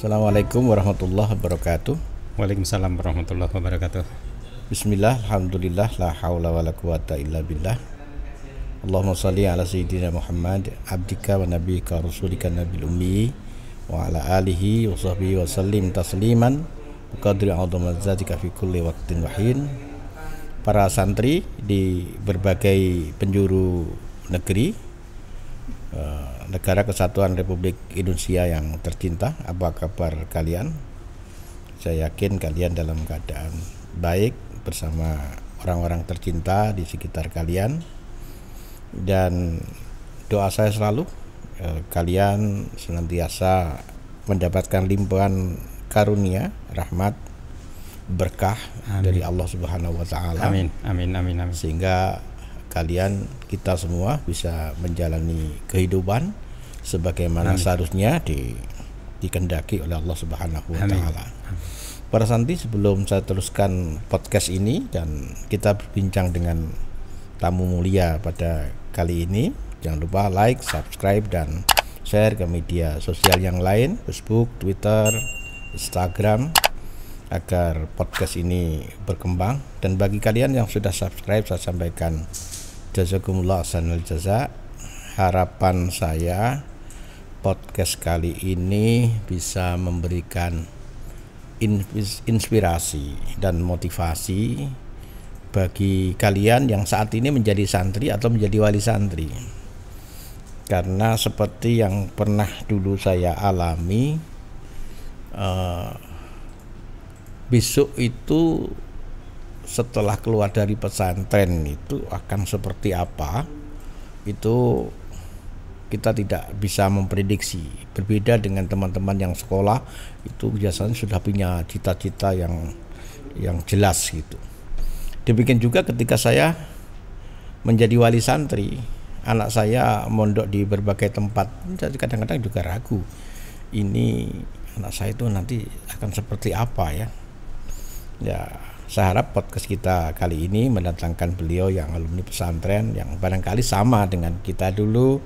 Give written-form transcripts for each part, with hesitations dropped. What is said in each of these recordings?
Assalamualaikum warahmatullahi wabarakatuh. Waalaikumsalam warahmatullahi wabarakatuh. Bismillah, alhamdulillah, la haula wa la quwata illa billah. Allahumma salli ala sayyidina Muhammad abdika wa nabiyika rasulika nabil ummi wa ala alihi wa sahbihi wa sallim tasliman biqadri azamati zatika fi kulli waqtin wahin. Para santri di berbagai penjuru negeri, negara kesatuan Republik Indonesia yang tercinta, apa kabar kalian? Saya yakin kalian dalam keadaan baik bersama orang-orang tercinta di sekitar kalian, dan doa saya selalu kalian senantiasa mendapatkan limpahan karunia, rahmat, berkah dari Allah Subhanahu wa taala. Amin, amin, amin, amin. Sehingga kita semua bisa menjalani kehidupan sebagaimana seharusnya dikehendaki oleh Allah Subhanahu wa taala. Para santri, sebelum saya teruskan podcast ini dan kita berbincang dengan tamu mulia pada kali ini, jangan lupa like, subscribe dan share ke media sosial yang lain, Facebook, Twitter, Instagram, agar podcast ini berkembang. Dan bagi kalian yang sudah subscribe, saya sampaikan jazakumullah ahsanal jaza. Harapan saya podcast kali ini bisa memberikan inspirasi dan motivasi bagi kalian yang saat ini menjadi santri atau menjadi wali santri. Karena seperti yang pernah dulu saya alami, besok itu setelah keluar dari pesantren itu akan seperti apa, itu kita tidak bisa memprediksi. Berbeda dengan teman-teman yang sekolah, itu biasanya sudah punya cita-cita yang jelas gitu. Demikian juga ketika saya menjadi wali santri, anak saya mondok di berbagai tempat, kadang-kadang juga ragu, ini anak saya itu nanti akan seperti apa ya. Ya, saya harap podcast kita kali ini mendatangkan beliau yang alumni pesantren yang barangkali sama dengan kita dulu,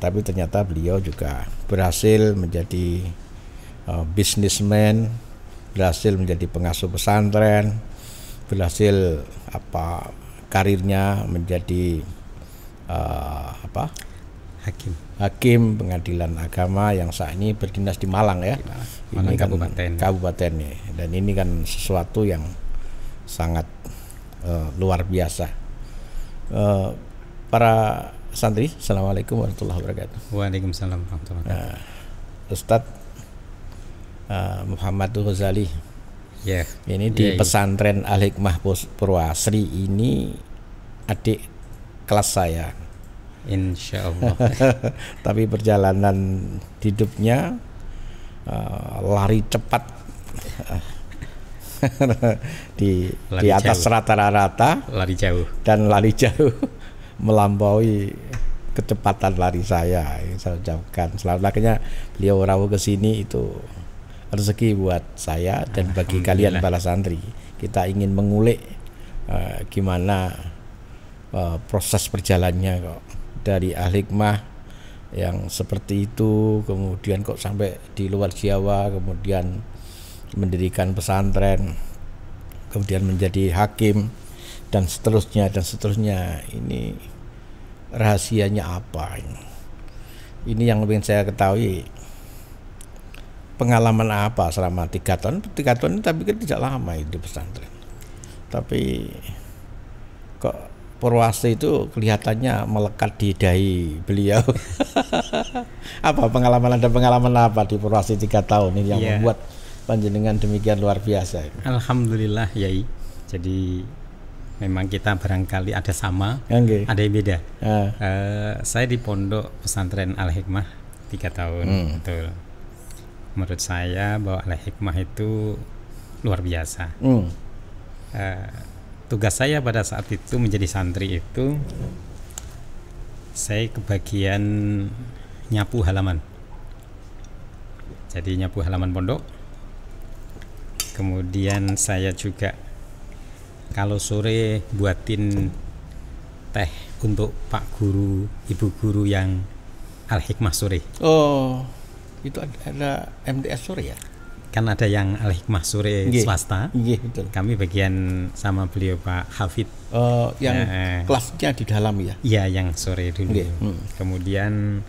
tapi ternyata beliau juga berhasil menjadi businessman, berhasil menjadi pengasuh pesantren, berhasil karirnya menjadi hakim pengadilan agama yang saat ini berdinas di Malang ya. Malang ini kan kabupaten ya. Dan ini kan sesuatu yang sangat luar biasa. Para santri, assalamualaikum warahmatullahi wabarakatuh. Waalaikumsalam warahmatullahi wabarakatuh. Ustadz Muhammad Ghazali, ini di pesantren Al-Hikmah Purwasri ini adik kelas saya, insya Allah. Tapi perjalanan hidupnya lari cepat di atas rata-rata, lari jauh melampaui kecepatan lari saya. Saya ucapkan selamat akhirnya beliau rawuh ke sini, itu rezeki buat saya dan bagi kalian para santri. Kita ingin mengulik gimana proses perjalannya kok dari Al-Hikmah yang seperti itu, kemudian kok sampai di luar Jawa, kemudian mendirikan pesantren, kemudian menjadi hakim dan seterusnya. Ini rahasianya apa ini yang ingin saya ketahui. Pengalaman apa selama 3 tahun ini, tapi kan tidak lama itu di pesantren, tapi kok Purwasri itu kelihatannya melekat di dahi beliau. Ada pengalaman apa di Purwasri 3 tahun ini yang membuat panjenengan demikian luar biasa? Alhamdulillah Yai. Jadi memang kita barangkali ada sama, ada yang beda. Saya di pondok pesantren Al-Hikmah 3 tahun. Betul. Menurut saya bahwa Al-Hikmah itu luar biasa. Tugas saya pada saat itu menjadi santri itu, saya kebagian nyapu halaman. Jadi nyapu halaman pondok. Kemudian saya juga kalau sore buatin teh untuk Pak Guru, Ibu Guru yang Al-Hikmah sore. Itu ada MTS sore ya? Kan ada yang Al-Hikmah sore swasta. Betul. Kami bagian sama beliau Pak Hafid. Yang kelasnya di dalam ya? Iya, yang sore dulu. Kemudian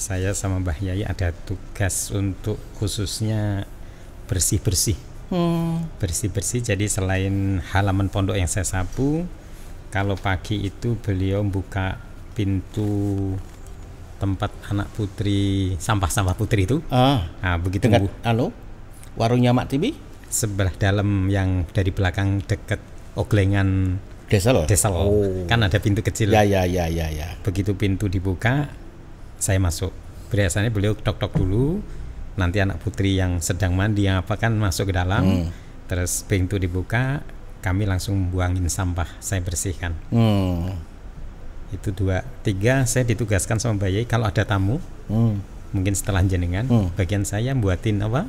saya sama Mbah Yai ada tugas untuk khususnya bersih-bersih. Bersih-bersih, jadi selain halaman pondok yang saya sapu, kalau pagi itu beliau buka pintu tempat anak putri, sampah-sampah putri itu. Nah, begitu dekat warungnya Mak Tibi? Sebelah dalam yang dari belakang dekat Oglengan Desel. Kan ada pintu kecil. Ya. Begitu pintu dibuka, saya masuk. Biasanya beliau tok-tok dulu, nanti anak putri yang sedang mandi yang apa kan masuk ke dalam. Terus pintu dibuka, kami langsung buangin sampah, saya bersihkan. Itu 2, 3 saya ditugaskan sama Mbak Yai kalau ada tamu, mungkin setelah jenengan, bagian saya buatin apa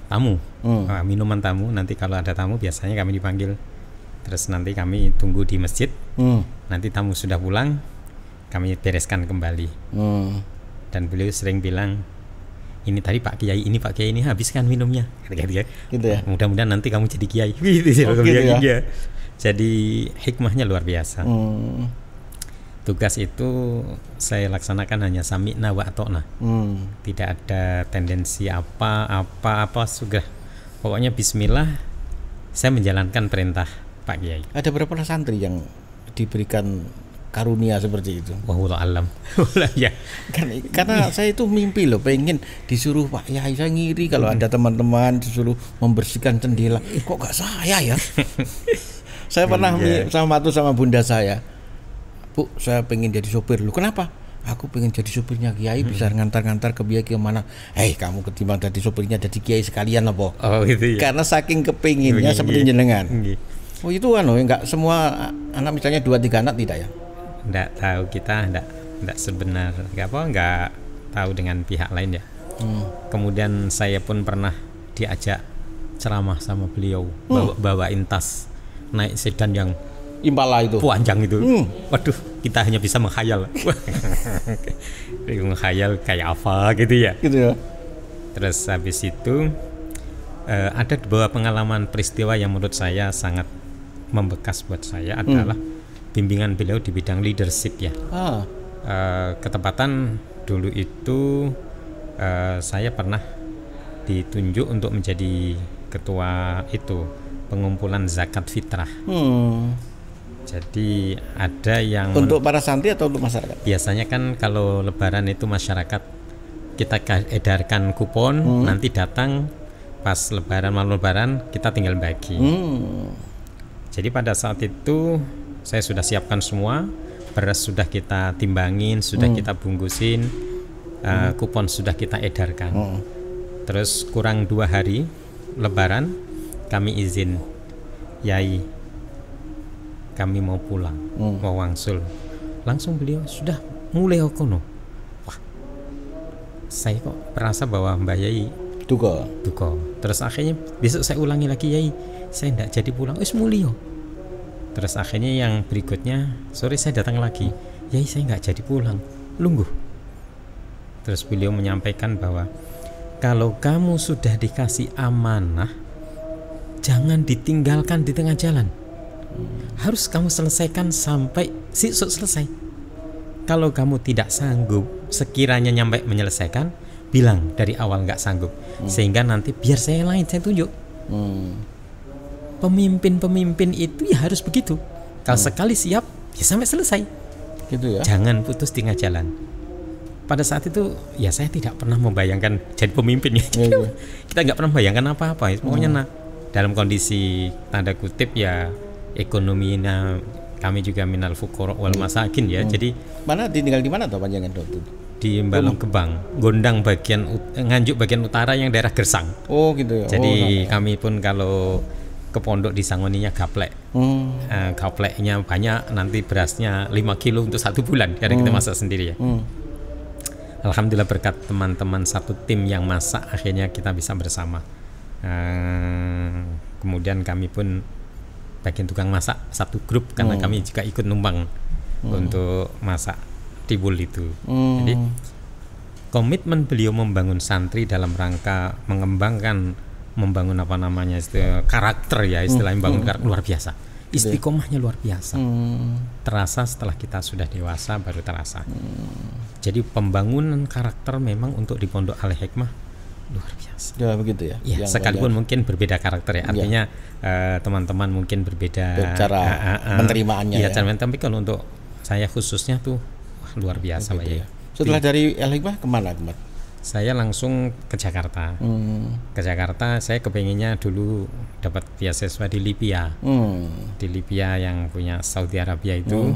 tamu, minuman tamu. Nanti kalau ada tamu biasanya kami dipanggil, terus nanti kami tunggu di masjid. Nanti tamu sudah pulang, kami bereskan kembali. Dan beliau sering bilang, ini tadi Pak Kiai, ini habiskan minumnya, gitu ya. Mudah-mudahan nanti kamu jadi kiai. Gitu ya. Jadi hikmahnya luar biasa. Tugas itu saya laksanakan hanya sami'na wa ata'na. Tidak ada tendensi apa sudah. Pokoknya bismillah, saya menjalankan perintah Pak Kiai. Ada berapa santri yang diberikan karunia seperti itu? Wallahu a'lam. Ya. Karena saya itu mimpi loh, pengen disuruh Pak Yai. Saya ngiri kalau ada teman-teman disuruh membersihkan jendela. Kok gak saya ya? Saya pernah sama bunda saya, Bu, saya pengen jadi sopir. Lu kenapa? Aku pengen jadi sopirnya Kiai, bisa ngantar-ngantar ke biaya kemana. Kamu ketimbang jadi sopirnya jadi Kiai sekalian apa? Gitu ya. Karena saking kepinginnya seperti jenengan. Itu kan enggak semua anak, misalnya 2-3 anak tidak ya? Enggak tahu, kita enggak sebenar, enggak tahu dengan pihak lain ya. Kemudian saya pun pernah diajak ceramah sama beliau, bawain tas, naik sedan yang Impala itu panjang itu. Waduh, kita hanya bisa menghayal. Menghayal kayak apa gitu ya. Terus habis itu ada beberapa pengalaman peristiwa yang menurut saya sangat membekas buat saya adalah bimbingan beliau di bidang leadership ya. Ketepatan dulu itu saya pernah ditunjuk untuk menjadi ketua itu pengumpulan zakat fitrah. Jadi ada yang untuk para santri atau untuk masyarakat? Biasanya kan kalau lebaran itu masyarakat kita edarkan kupon, nanti datang pas lebaran, malam lebaran kita tinggal bagi. Jadi pada saat itu saya sudah siapkan semua, beras sudah kita timbangin, sudah kita bungkusin, kupon sudah kita edarkan. Terus kurang 2 hari lebaran kami izin, Yai kami mau pulang, mau wangsul. Langsung beliau sudah mulai okono. Wah, saya kok merasa bahwa Mbak Yai duka. Terus akhirnya besok saya ulangi lagi, Yai saya tidak jadi pulang, mulio. Terus akhirnya yang berikutnya sore saya datang lagi, Yai saya nggak jadi pulang, lungguh. Terus beliau menyampaikan bahwa kalau kamu sudah dikasih amanah, jangan ditinggalkan di tengah jalan. Harus kamu selesaikan sampai besok selesai. Kalau kamu tidak sanggup, sekiranya nyampe menyelesaikan, bilang dari awal nggak sanggup, sehingga nanti biar saya tunjuk. Pemimpin itu ya harus begitu. Kalau sekali siap, ya sampai selesai. Gitu ya. Jangan putus di tengah jalan. Pada saat itu ya saya tidak pernah membayangkan jadi pemimpin ya. Kita nggak pernah membayangkan apa-apa. Pokoknya dalam kondisi tanda kutip ya ekonominya kami juga minal fuqara wal masakin ya. Jadi mana tinggal di mana tuh panjangan waktu itu? Di Balong Gebang, Gondang bagian Nganjuk bagian utara yang daerah Gersang. Oh gitu ya. Jadi kami pun kalau ke pondok di Sangoninya gaplek. Gapleknya banyak, nanti berasnya 5 kilo untuk 1 bulan karena kita masak sendiri ya. Alhamdulillah berkat teman-teman satu tim yang masak, akhirnya kita bisa bersama. Kemudian kami pun bagian tukang masak satu grup karena kami juga ikut numpang untuk masak tibul itu. Jadi komitmen beliau membangun santri dalam rangka membangun apa namanya karakter ya, istilahnya membangun karakter luar biasa. Istiqomahnya luar biasa. Terasa setelah kita sudah dewasa baru terasa. Jadi pembangunan karakter memang untuk di Pondok Al-Hikmah luar biasa. Ya begitu ya. Ya, sekalipun mungkin berbeda karakter ya. Artinya teman-teman mungkin berbeda cara penerimaannya ya. Tapi kalau untuk saya khususnya tuh luar biasa Pak ya. Setelah dari Al-Hikmah kemana? Saya langsung ke Jakarta. Ke Jakarta saya kepengennya dulu dapat beasiswa di Libya. Di Libya yang punya Saudi Arabia itu.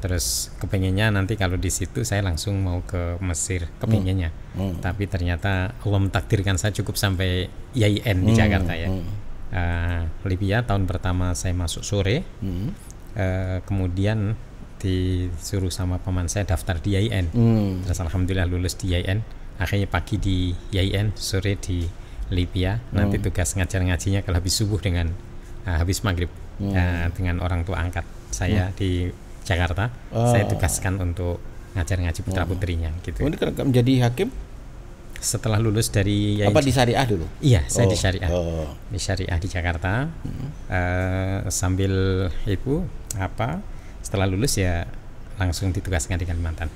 Terus kepengennya nanti kalau di situ saya langsung mau ke Mesir, kepengennya. Tapi ternyata Allah mentakdirkan saya cukup sampai IAIN di Jakarta ya. Libya tahun pertama saya masuk sore. Kemudian disuruh sama paman saya daftar di IAIN. Terus alhamdulillah lulus di IAIN. Akhirnya pagi di IAIN, sore di Libya. Nanti tugas ngajar ngajinya kalau habis subuh dengan habis maghrib dengan orang tua angkat saya di Jakarta. Saya tugaskan untuk ngajar ngaji putra putrinya gitu. Kemudian menjadi hakim setelah lulus dari apa di Syariah dulu? Iya, saya di Syariah. Di Syariah di Jakarta. Sambil itu setelah lulus ya langsung ditugaskan di Kalimantan.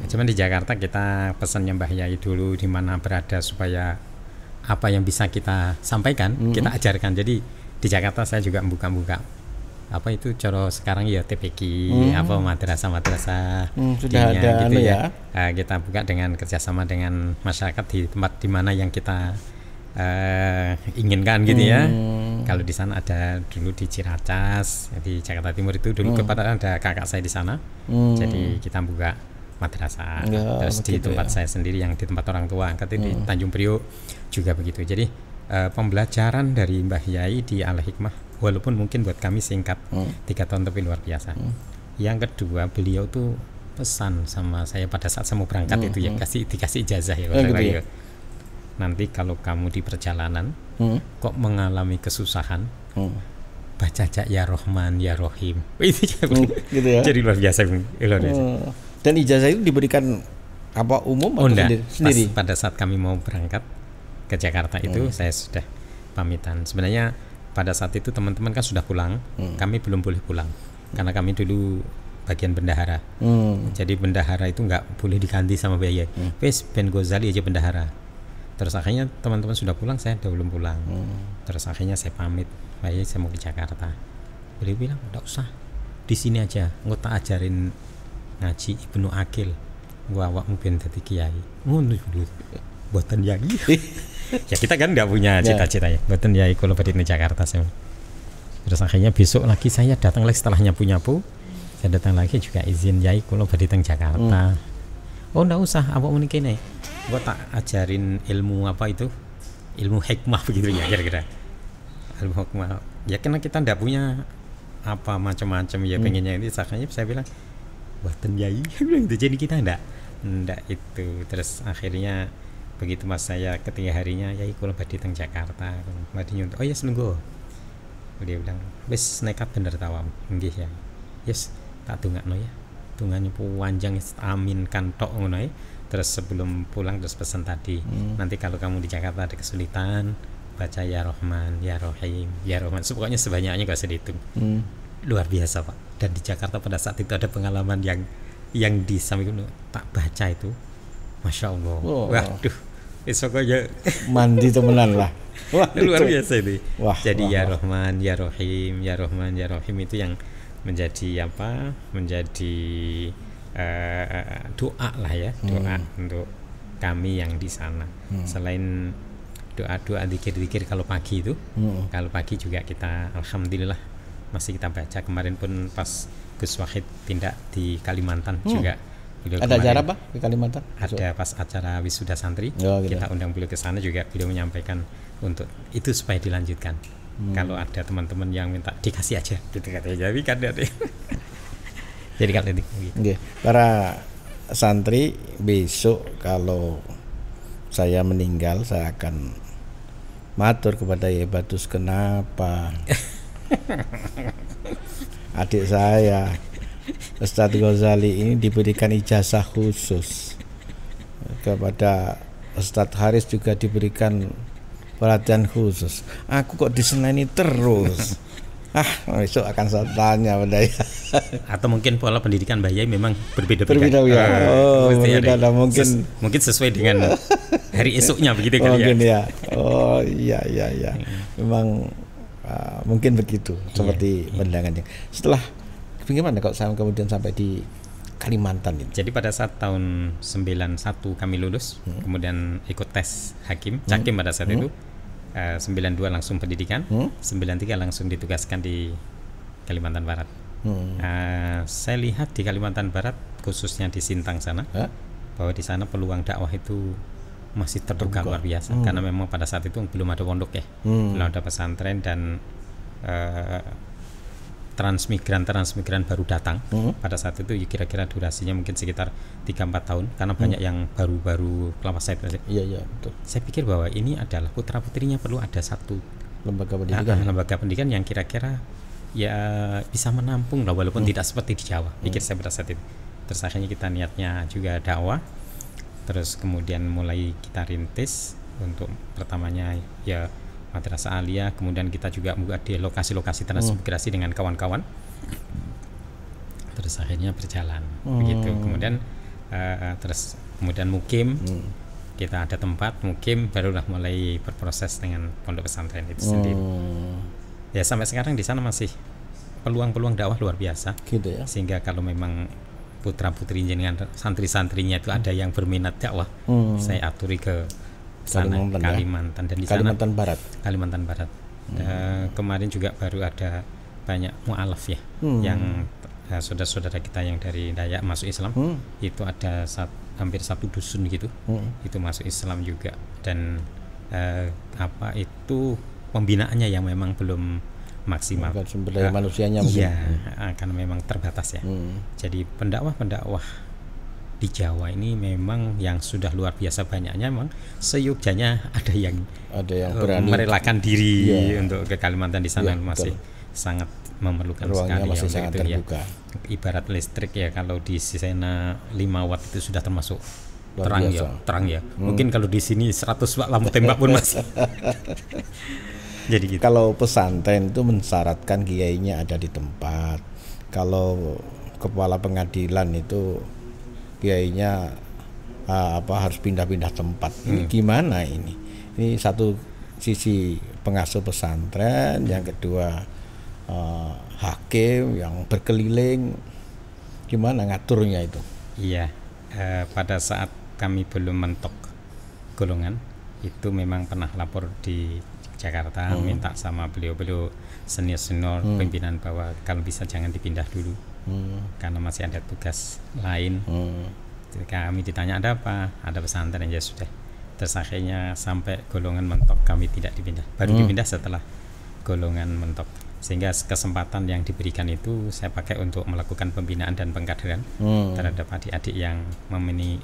Cuman di Jakarta kita pesannya Mbah Yai dulu di mana berada supaya apa yang bisa kita sampaikan kita ajarkan. Jadi di Jakarta saya juga buka apa itu coro sekarang ya TPQ apa madrasah sudah ada gitu ya. Kita buka dengan kerjasama dengan masyarakat di tempat di mana yang kita inginkan gitu ya. Kalau di sana ada dulu di Ciracas di Jakarta Timur itu dulu kepada ada kakak saya di sana. Jadi kita buka madrasah. Terus di tempat saya sendiri yang di tempat orang tua angkat di Tanjung Priok juga begitu. Jadi pembelajaran dari Mbah Yai di Al-Hikmah walaupun mungkin buat kami singkat 3 tahun tapi luar biasa. Yang kedua beliau tuh pesan sama saya pada saat saya mau berangkat itu ya dikasih ijazah ya gitu. Nanti kalau kamu di perjalanan kok mengalami kesusahan, baca aja ya Rahman ya Rahim. Itu gitu ya. Jadi luar biasa. Dan ijazah itu diberikan apa umum atau sendiri? Pada saat kami mau berangkat ke Jakarta itu saya sudah pamitan. Sebenarnya pada saat itu teman-teman kan sudah pulang, kami belum boleh pulang karena kami dulu bagian bendahara. Jadi bendahara itu nggak boleh diganti sama biaya. Wes Ben Ghazali aja bendahara. Terus akhirnya teman-teman sudah pulang, saya belum pulang. Terus akhirnya saya pamit, Bayi saya mau ke Jakarta. Beliau bilang, "Enggak usah. Di sini aja, engko tak ajarin ngaji Ibnu Aqil. Gua awakmu ben dadi kiai." Ngono dulu. Mboten yai. Ya kita kan enggak punya cita-cita ya. Mboten yai kula badhe nang Jakarta saya. Terus akhirnya besok lagi saya datang lagi setelah nyapu-nyapu. Saya datang lagi juga izin yai kula badhe nang Jakarta. Oh enggak usah, awakmu niki kene. Gua tak ajarin ilmu apa itu, ilmu hikmah begitu ya kira-kira. Ilmu hikmah ya karena kita ndak punya apa macam-macam ya pengennya ini sakanya saya bilang buatan yai bilang itu jadi kita ndak itu. Terus akhirnya begitu mas saya ketiga harinya yai kula badhe teng Jakarta badhe nyuntuk oh yes nunggu dia bilang wis nekat bener tawam nggih ya yes tak dongakno ya dongane panjang amin kan tok ngono ae. Terus sebelum pulang terus pesan tadi nanti kalau kamu di Jakarta ada kesulitan baca ya Rahman ya Rahim ya Rahman pokoknya sebanyaknya gak usah dihitung. Luar biasa Pak. Dan di Jakarta pada saat itu ada pengalaman yang di samping tak baca itu Masya Allah. Waduh besok aja mandi temenan lah. Wah, luar biasa itu. Jadi ya wah. Rahman ya Rahim ya Rahman ya Rahim itu yang menjadi apa menjadi doa lah ya, doa untuk kami yang di sana. Selain doa-doa zikir-zikir kalau pagi itu, kalau pagi juga kita alhamdulillah masih kita baca. Kemarin pun pas Gus Wahid tindak di Kalimantan juga. Ada acara apa di Kalimantan? Ada pas acara wisuda santri, kita undang beliau ke sana juga. Beliau menyampaikan untuk itu supaya dilanjutkan. Kalau ada teman-teman yang minta dikasih aja, gitu katanya. Jadi kan ada. Jadi kalau itu para santri besok kalau saya meninggal saya akan matur kepada Yai Badus kenapa adik saya Ustadz Ghazali ini diberikan ijazah khusus kepada Ustadz Haris juga diberikan perhatian khusus. Aku kok diseneni terus. Besok akan saya tanya pada ya. Atau mungkin pola pendidikan Mbak Yai memang berbeda-beda. Berbeda mungkin sesuai dengan hari esoknya begitu kan mungkin ya. Oh iya. Memang mungkin begitu seperti pandangannya. Setelah bagaimana kalau saya kemudian sampai di Kalimantan ini? Jadi pada saat tahun 91 kami lulus, kemudian ikut tes Cakim pada saat itu. 92 langsung pendidikan, 93 langsung ditugaskan di Kalimantan Barat. Saya lihat di Kalimantan Barat, khususnya di Sintang sana, bahwa di sana peluang dakwah itu masih terbuka luar biasa, karena memang pada saat itu belum ada pondok ya, belum ada pesantren, dan transmigran baru datang. Pada saat itu kira-kira durasinya mungkin sekitar 3-4 tahun, karena banyak yang baru kelapa sawit. Iya betul. Saya pikir bahwa ini adalah putra-putrinya perlu ada satu lembaga pendidikan yang kira-kira ya bisa menampung lah, walaupun tidak seperti di Jawa. Pikir saya pada saat itu. Terus akhirnya kita niatnya juga dakwah. Terus kemudian mulai kita rintis untuk pertamanya ya madrasah aliyah, kemudian kita juga buat di lokasi-lokasi transmigrasi dengan kawan-kawan. Terus akhirnya berjalan begitu. Kemudian kemudian mukim, kita ada tempat mukim, barulah mulai berproses dengan pondok pesantren itu sendiri. Ya sampai sekarang di sana masih peluang-peluang dakwah luar biasa. Gitu ya. Sehingga kalau memang putra-putri dengan santri-santrinya itu ada yang berminat dakwah, saya aturi ke sana, Kalimantan, dan di Kalimantan sana Barat. Kemarin juga baru ada banyak mu'alaf ya, yang saudara-saudara kita yang dari Dayak masuk Islam. Itu ada hampir 1 dusun gitu, itu masuk Islam juga. Dan itu pembinaannya yang memang belum maksimal, sumber daya manusianya mungkin. Karena memang terbatas ya. Jadi pendakwah di Jawa ini memang yang sudah luar biasa banyaknya. Memang seyogyanya ada yang berani merelakan diri untuk ke Kalimantan. Di sana masih sangat memerlukan ruangnya sekali, masih sangat terbuka. Ibarat listrik ya, kalau di sana 5 watt itu sudah termasuk terang ya. Mungkin kalau di sini 100 watt lampu tembak pun masih. Jadi gitu. Kalau pesantren itu mensyaratkan kiainya ada di tempat. Kalau kepala pengadilan itu kiainya harus pindah-pindah tempat. Ini gimana ini? Ini satu sisi pengasuh pesantren, yang kedua hakim yang berkeliling. Gimana ngaturnya itu? Iya, pada saat kami belum mentok golongan itu memang pernah lapor di Jakarta, minta sama beliau-beliau senior pimpinan bahwa kalau bisa jangan dipindah dulu. Karena masih ada tugas lain. Ketika kami ditanya ada apa, ada pesantren, ya sudah. Terus akhirnya sampai golongan mentok kami tidak dipindah, baru dipindah setelah golongan mentok. Sehingga kesempatan yang diberikan itu saya pakai untuk melakukan pembinaan dan pengkaderan terhadap adik-adik yang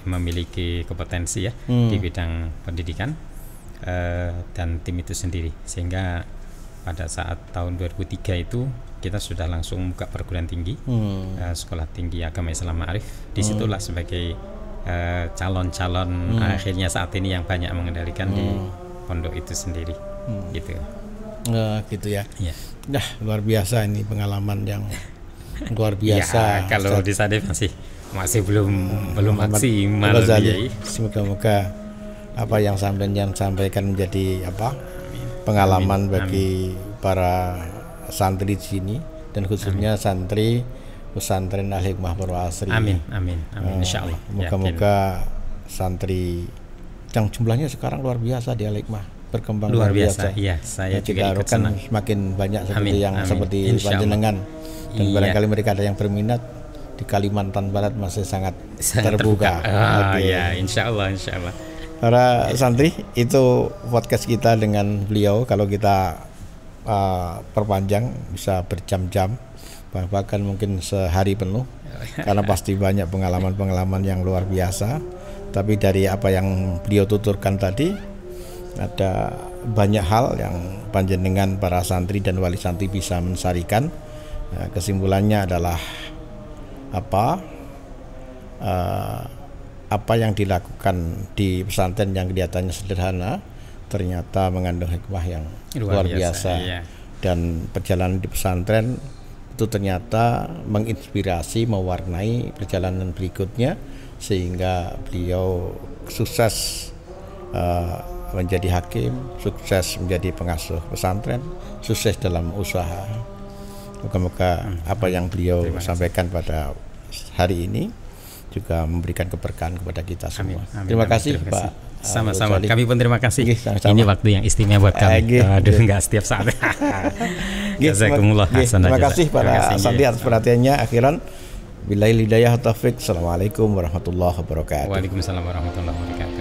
memiliki kompetensi ya di bidang pendidikan dan tim itu sendiri. Sehingga pada saat tahun 2003 itu kita sudah langsung buka perguruan tinggi, Sekolah Tinggi Agama Islam Ma'arif. Disitulah sebagai calon-calon akhirnya saat ini yang banyak mengendalikan di pondok itu sendiri, gitu. Gitu ya. Ya. Nah, luar biasa ini pengalaman yang luar biasa. Ya, kalau di sana masih belum maksimal. Semoga-moga apa yang sampaikan menjadi pengalaman bagi para santri di sini, dan khususnya santri pesantren Al-Hikmah Purwasri. Amin. Insyaallah. Moga-moga santri yang jumlahnya sekarang luar biasa di Al-Hikmah, berkembang luar biasa. Iya, saya juga ikut senang. Semakin banyak seperti panjenengan, dan barangkali mereka ada yang berminat di Kalimantan Barat masih sangat terbuka. Ya, insyaallah. Para santri, itu podcast kita dengan beliau. Kalau kita perpanjang bisa berjam-jam, bahkan mungkin sehari penuh, karena pasti banyak pengalaman-pengalaman yang luar biasa. Tapi dari apa yang beliau tuturkan tadi, ada banyak hal yang panjenengan para santri dan wali santri bisa mensarikan. Kesimpulannya adalah apa yang dilakukan di pesantren yang kelihatannya sederhana ternyata mengandung hikmah yang luar biasa. Iya. Dan perjalanan di pesantren itu ternyata menginspirasi, mewarnai perjalanan berikutnya sehingga beliau sukses menjadi hakim, sukses menjadi pengasuh pesantren, sukses dalam usaha. Moga-moga apa yang beliau sampaikan pada hari ini juga memberikan keberkahan kepada kita semua. Amin. Terima kasih Pak. Sama-sama. Kami pun terima kasih. Ini waktu yang istimewa buat kami. Aduh, enggak setiap saat. Jazakumullah hasanah. Terima kasih para Sandi atas perhatiannya. Akhiran billahi hidayah taufik. Assalamualaikum warahmatullahi wabarakatuh. Waalaikumsalam warahmatullahi wabarakatuh.